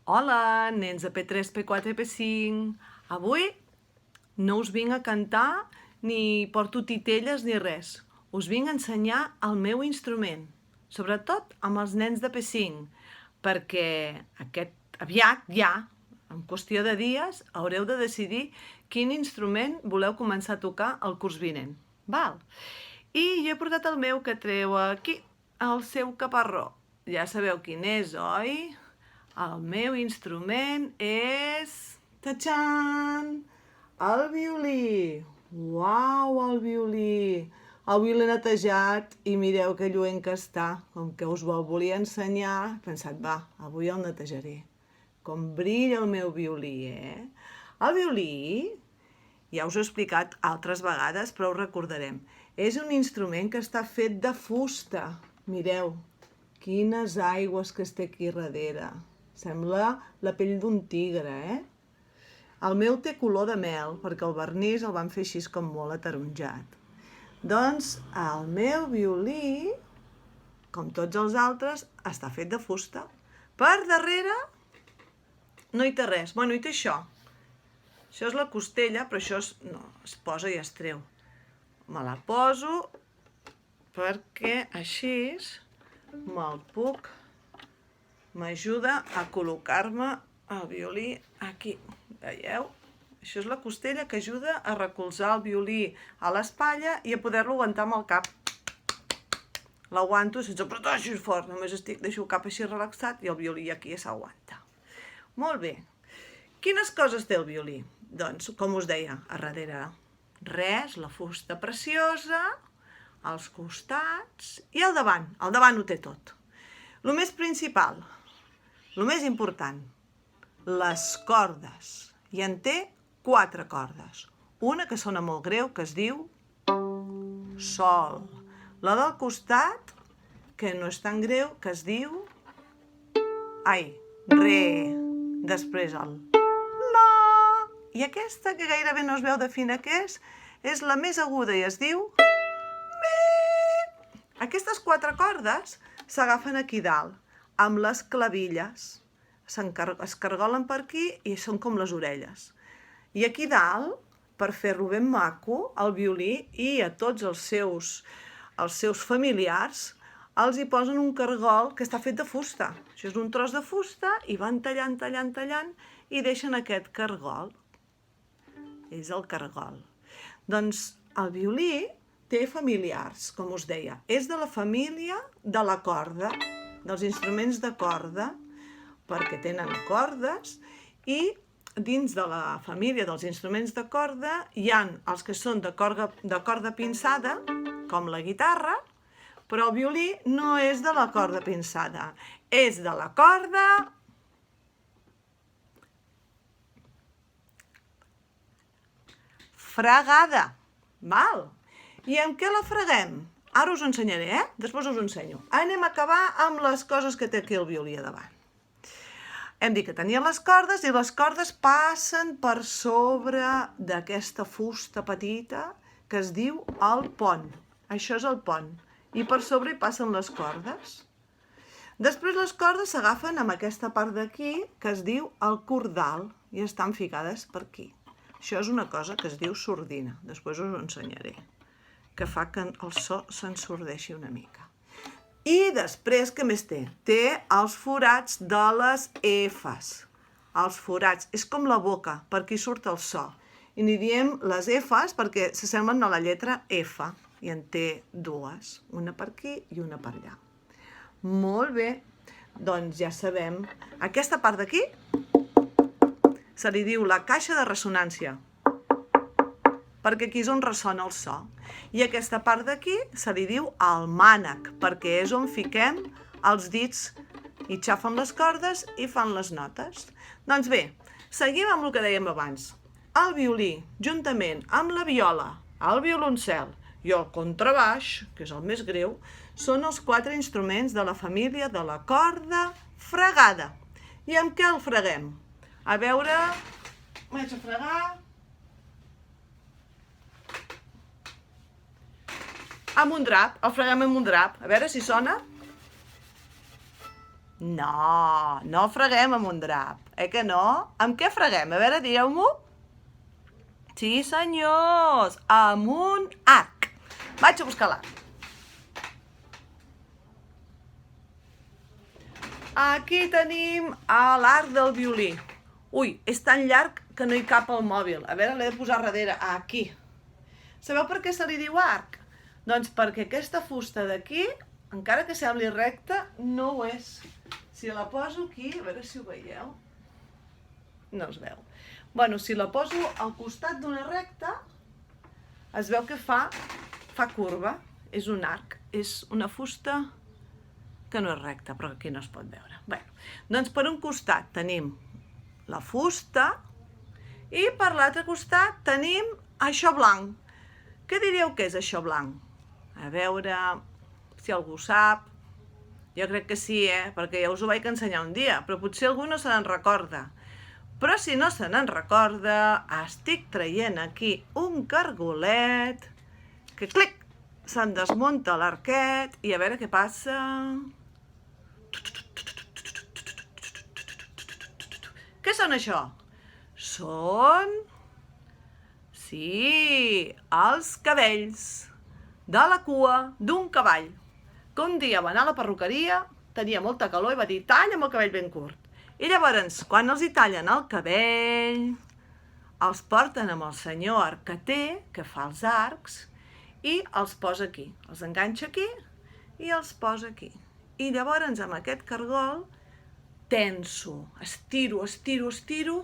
Hola, nens de P3, P4 i P5. Avui no us vinc a cantar ni porto titelles ni res. Us vinc a ensenyar el meu instrument, sobretot amb els nens de P5, perquè aviat, ja, en qüestió de dies, haureu de decidir quin instrument voleu començar a tocar el curs vinent. Val? I jo he portat el meu que treu aquí, el seu caparró. Ja sabeu quin és, oi? El meu instrument és... Ta-txan! El violí! Uau, el violí! Avui l'he netejat i mireu que lluent que està. Com que us el volia ensenyar, he pensat, va, avui el netejaré. Com brilla el meu violí, eh? El violí, ja us ho he explicat altres vegades, però ho recordarem. És un instrument que està fet de fusta. Mireu, quines aigües que es té aquí darrere. Sembla la pell d'un tigre, eh? El meu té color de mel, perquè el vernís el van fer així com molt ataronjat. Doncs el meu violí, com tots els altres, està fet de fusta. Per darrere no hi té res. Bueno, hi té això. Això és la costella, però això es posa i es treu. Me la poso perquè així m'ajuda a col·locar-me el violí aquí. Veieu? Això és la costella que ajuda a recolzar el violí a l'espatlla i a poder-lo aguantar amb el cap. L'aguanto sense apretar així fort, només deixo el cap així relaxat i el violí aquí ja s'aguanta. Molt bé. Quines coses té el violí? Doncs, com us deia, a darrere res, la fusta preciosa, als costats i al davant. Al davant ho té tot. El més principal, el més important, les cordes. I en té 4 cordes. Una que sona molt greu, que es diu sol. La del costat, que no és tan greu, que es diu re. Després el la. I aquesta, que gairebé no es veu de fina que és la més aguda i es diu mi. Aquestes 4 cordes s'agafen aquí dalt, amb les clavilles. Es cargolen per aquí i són com les orelles. I aquí dalt, per fer-lo ben maco, el violí i a tots els seus familiars, els hi posen un cargol que està fet de fusta. Això és un tros de fusta i van tallant, tallant, tallant i deixen aquest cargol. És el cargol. Doncs el violí té familiars, com us deia. És de la família de la corda, dels instruments de corda, perquè tenen cordes, i dins de la família dels instruments de corda hi ha els que són de corda pinçada, com la guitarra, però el violí no és de la corda pinçada, és de la corda fregada. Val? I amb què la freguem? Ara us ho ensenyaré, Després us ho ensenyo. Anem a acabar amb les coses que té aquí el violí a davant. Hem dit que tenia les cordes i les cordes passen per sobre d'aquesta fusta petita que es diu el pont. Això és el pont. I per sobre hi passen les cordes. Després les cordes s'agafen amb aquesta part d'aquí que es diu el cordal i estan ficades per aquí. Això és una cosa que es diu sordina. Després us ho ensenyaré, que fa que el so s'ensordeixi una mica. I després, què més té? Té els forats de les Fs. Els forats, és com la boca, per aquí surt el so. I n'hi diem les Fs perquè s'assemblen a la lletra F. I en té 2, una per aquí i una per allà. Molt bé, doncs ja sabem. Aquesta part d'aquí se li diu la caixa de ressonància, perquè aquí és on ressona el so. I aquesta part d'aquí se li diu el mànec, perquè és on fiquem els dits i xafen les cordes i fan les notes. Doncs bé, seguim amb el que dèiem abans. El violí, juntament amb la viola, el violoncel i el contrabaix, que és el més greu, són els 4 instruments de la família de la corda fregada. I amb què el freguem? A veure, vaig a fregar. Amb un drap, el freguem amb un drap. A veure si sona. No, no freguem amb un drap. Que no? Amb què freguem? A veure, digueu-m'ho. Sí, senyors, amb un arc. Vaig a buscar l'arc. Aquí tenim l'arc del violí. Ui, és tan llarg que no hi cap el mòbil. A veure, l'he de posar darrere. Aquí. Sabeu per què se li diu arc? Doncs perquè aquesta fusta d'aquí, encara que sembli recta, no ho és. Si la poso aquí, a veure si ho veieu. No es veu. Bueno, si la poso al costat d'una recta, es veu que fa curva. És un arc. És una fusta que no és recta, però aquí no es pot veure. Bé, doncs per un costat tenim la fusta i per l'altre costat tenim això blanc. Què diríeu que és això blanc? A veure si algú sap. Jo crec que sí, perquè ja us ho vaig ensenyar un dia, però potser algú no se n'en recorda. Però si no se n'en recorda, estic traient aquí un cargolet que, clic, se'n desmunta l'arquet i a veure què passa. Què són això? Són... sí, els cabells de la cua d'un cavall, que un dia va anar a la perruqueria, tenia molta calor i va dir, talla'm el cabell ben curt. I llavors, quan els hi tallen el cabell, els porten amb el senyor arqueter, que fa els arcs, i els posa aquí. Els enganxa aquí i els posa aquí. I llavors, amb aquest cargol, tenso, estiro, estiro, estiro,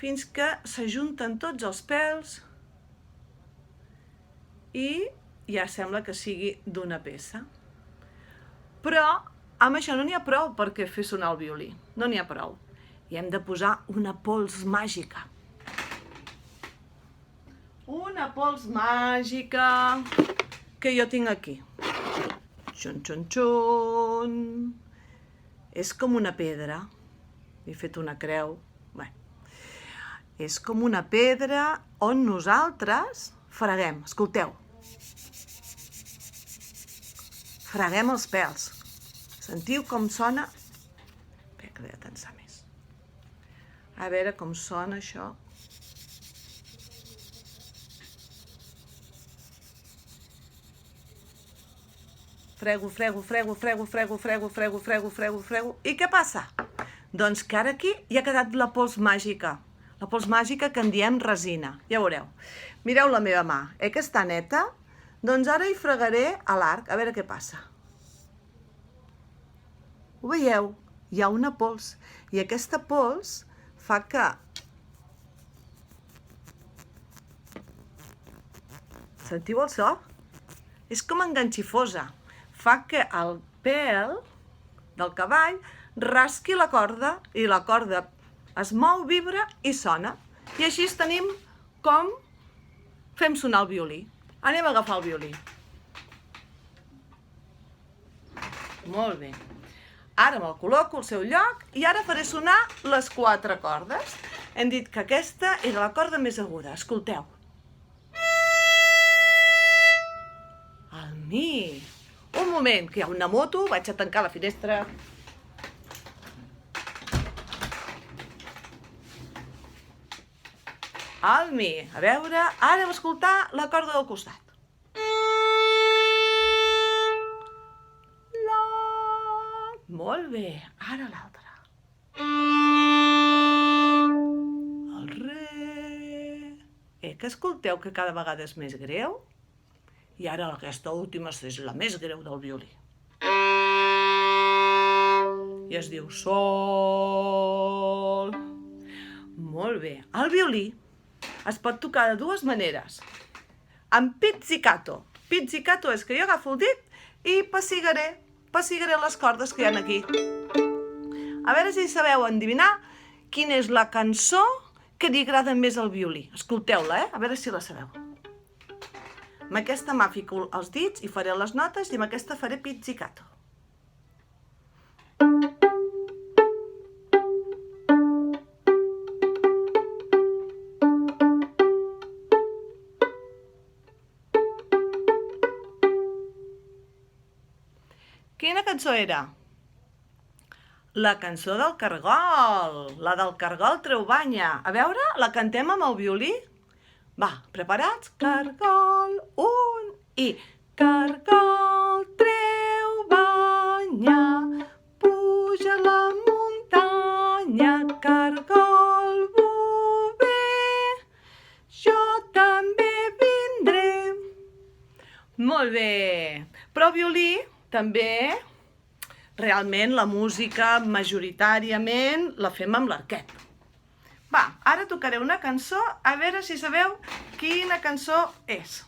fins que s'ajunten tots els pèls i ja sembla que sigui d'una peça. Però amb això no n'hi ha prou perquè fer sonar el violí. No n'hi ha prou. I hem de posar una pols màgica. Una pols màgica que jo tinc aquí. Xun, xun, xun. És com una pedra. He fet una creu. Bé. És com una pedra on nosaltres freguem. Escolteu. Freguem els pèls. Sentiu com sona? Bé, que he de tensar més. A veure com sona això. Frego, frego, frego, frego, frego, frego, frego, frego, frego, frego. I què passa? Doncs que ara aquí hi ha quedat la pols màgica. La pols màgica que en diem resina. Ja veureu. Mireu la meva mà. Que està neta? Doncs ara hi fregaré a l'arc, a veure què passa. Ho veieu? Hi ha una pols. I aquesta pols fa que... Sentiu el so? És com enganxifosa. Fa que el pèl del cavall rasqui la corda i la corda es mou, vibra i sona. I així tenim com fem sonar el violí. Anem a agafar el violí. Molt bé. Ara me'l col·loco al seu lloc i ara faré sonar les 4 cordes. Hem dit que aquesta era la corda més aguda. Escolteu. El mi. Un moment, que hi ha una moto. Vaig a tancar la finestra. El mi. A veure, ara hem d'escoltar la corda del costat. La. Molt bé. Ara l'altra. El re. Que escolteu que cada vegada és més greu? I ara aquesta última és la més greu del violí. I es diu sol. Molt bé. El violí es pot tocar de 2 maneres. Amb pizzicato. Pizzicato és que jo agafo el dit i pessigaré les cordes que hi ha aquí. A veure si sabeu endevinar quina és la cançó que li agrada més al violí. Escolteu-la, a veure si la sabeu. Amb aquesta mà fico els dits i faré les notes i amb aquesta faré pizzicato. Quina cançó era? La cançó del cargol, la del cargol treu banya. A veure, la cantem amb el violí? Va, preparats? Cargol, un i... Cargol treu banya, puja a la muntanya, cargol bover, jo també vindré. Molt bé, però el violí també... Realment la música majoritàriament la fem amb l'arquet. Va, ara tocaré una cançó, a veure si sabeu quina cançó és.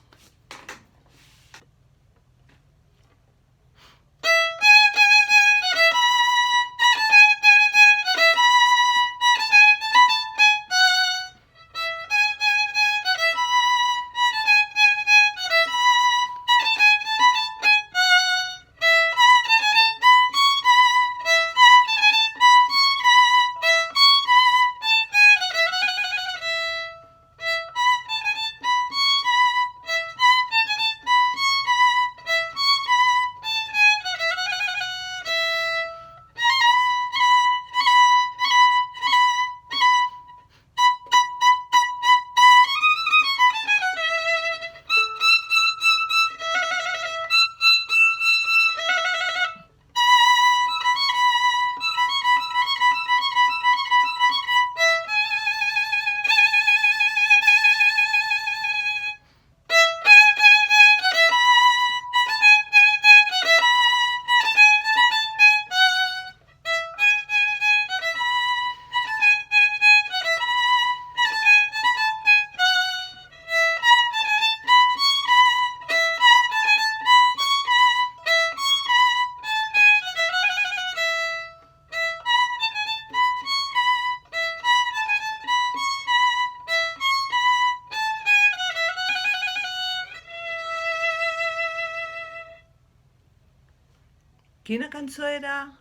Quina cançó era?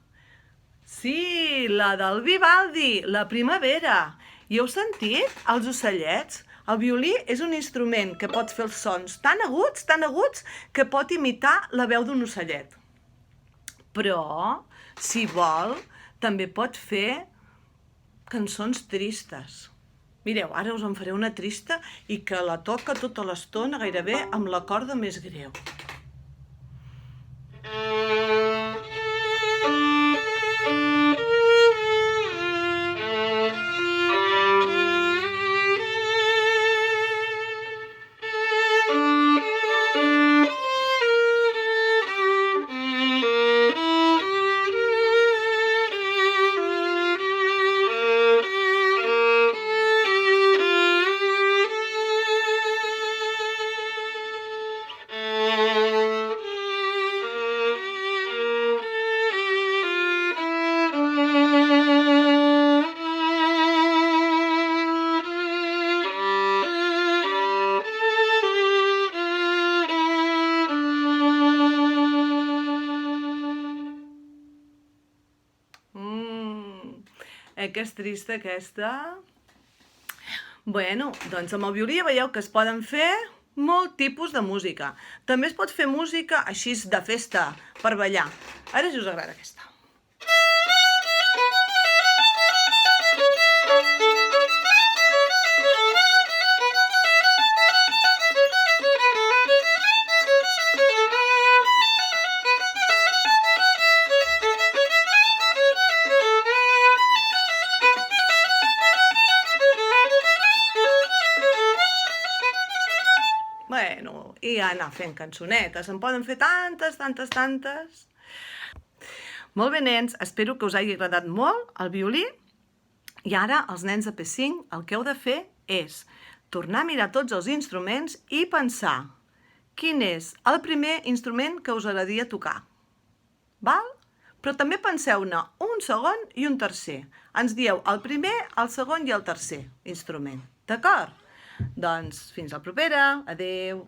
Sí, la del Vivaldi, la primavera. I heu sentit els ocellets? El violí és un instrument que pot fer els sons tan aguts, que pot imitar la veu d'un ocellet. Però, si vol, també pot fer cançons tristes. Mireu, ara us en faré una trista i que la toca tota l'estona gairebé amb la corda més greu. Que és trista aquesta. Bueno, doncs amb el violí veieu que es poden fer molt tipus de música. També es pot fer música així de festa, per ballar. Ara si us agrada aquesta. Bueno, i anar fent cançonetes. En poden fer tantes. Molt bé, nens, espero que us hagi agradat molt el violí. I ara, els nens de P5, el que heu de fer és tornar a mirar tots els instruments i pensar quin és el primer instrument que us agradaria tocar. Val? Però també penseu-ne un segon i un tercer. Ens dieu el primer, el segon i el tercer instrument. D'acord? Doncs fins la propera. Adéu.